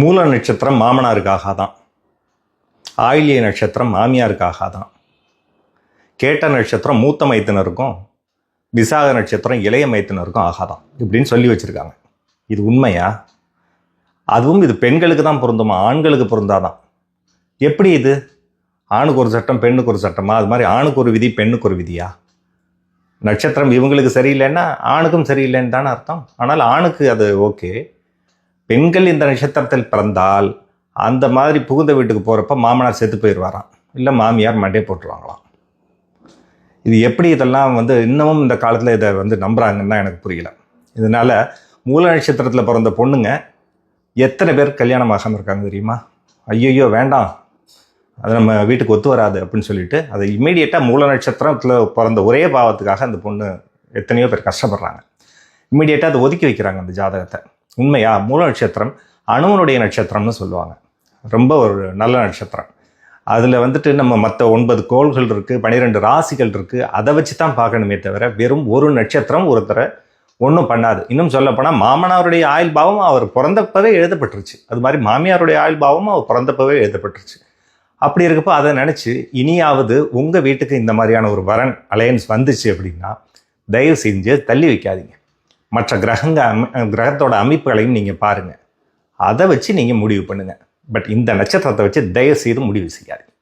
மூல நட்சத்திரம் மாமனாருக்காக தான், ஆயில்ய நட்சத்திரம் மாமியாருக்காக தான், கேட்ட நட்சத்திரம் மூத்த மைத்தினருக்கும், விசாக நட்சத்திரம் இளைய மைத்தினருக்கும் ஆகாதான் இப்படின்னு சொல்லி வச்சுருக்காங்க. இது உண்மையா? அதுவும் இது பெண்களுக்கு தான் பொருந்துமா, ஆண்களுக்கு பொருந்தாதான்? எப்படி இது? ஆணுக்கு ஒரு சட்டம் பெண்ணுக்கு ஒரு சட்டமா? அது மாதிரி ஆணுக்கு ஒரு விதி பெண்ணுக்கு ஒரு விதியா? நட்சத்திரம் இவங்களுக்கு சரியில்லைன்னா ஆணுக்கும் சரியில்லைன்னு தானே அர்த்தம். ஆனால் ஆணுக்கு அது ஓகே. பெண்கள் இந்த நட்சத்திரத்தில் பிறந்தால் அந்த மாதிரி புகுந்த வீட்டுக்கு போகிறப்ப மாமனார் செத்து போயிடுவாராம், இல்லை மாமியார் மண்டே போட்டுருவாங்களாம். இது எப்படி இதெல்லாம் இன்னமும் இந்த காலத்தில் இதை நம்புகிறாங்கன்னு தான் எனக்கு புரியல. இதனால் மூல நட்சத்திரத்தில் பிறந்த பொண்ணுங்க எத்தனை பேர் கல்யாணம் ஆகாமல் இருக்காங்க தெரியுமா? ஐயோ வேண்டாம், அது நம்ம வீட்டுக்கு ஒத்து வராது அப்படின்னு சொல்லிட்டு அதை இம்மீடியட்டாக மூல நட்சத்திரத்தில் பிறந்த ஒரே பாவத்துக்காக அந்த பொண்ணு எத்தனையோ பேர் கஷ்டப்படுறாங்க. இம்மீடியட்டாக அதை ஒதுக்கி வைக்கிறாங்க அந்த ஜாதகத்தை. உண்மையா? மூல நட்சத்திரம் அணுவனுடைய நட்சத்திரம்னு சொல்லுவாங்க, ரொம்ப ஒரு நல்ல நட்சத்திரம். அதில் நம்ம மற்ற 9 கோள்கள் இருக்குது, 12 ராசிகள் இருக்குது, அதை வச்சு தான் பார்க்கணுமே தவிர வெறும் ஒரு நட்சத்திரம் ஒருத்தரை ஒன்றும் பண்ணாது. இன்னும் சொல்லப்போனால் மாமனாருடைய ஆயுள் பாவம் அவர் பிறந்தப்பவே எழுதப்பட்டுருச்சு, அது மாதிரி மாமியாருடைய ஆயுள் பாவமும் அவர் பிறந்தப்பவே எழுதப்பட்டுருச்சு. அப்படி இருக்கப்போ அதை நினச்சி இனியாவது உங்கள் வீட்டுக்கு இந்த மாதிரியான ஒரு வரன் அலையன்ஸ் வந்துச்சு அப்படின்னா தயவு செஞ்சு தள்ளி வைக்காதீங்க. மற்ற கிரகத்தோட அமைப்புகளையும் நீங்கள் பாருங்கள், அதை வச்சு நீங்கள் முடிவு பண்ணுங்கள். பட் இந்த நட்சத்திரத்தை வச்சு தயவு செய்து முடிவு செய்யாதீங்க.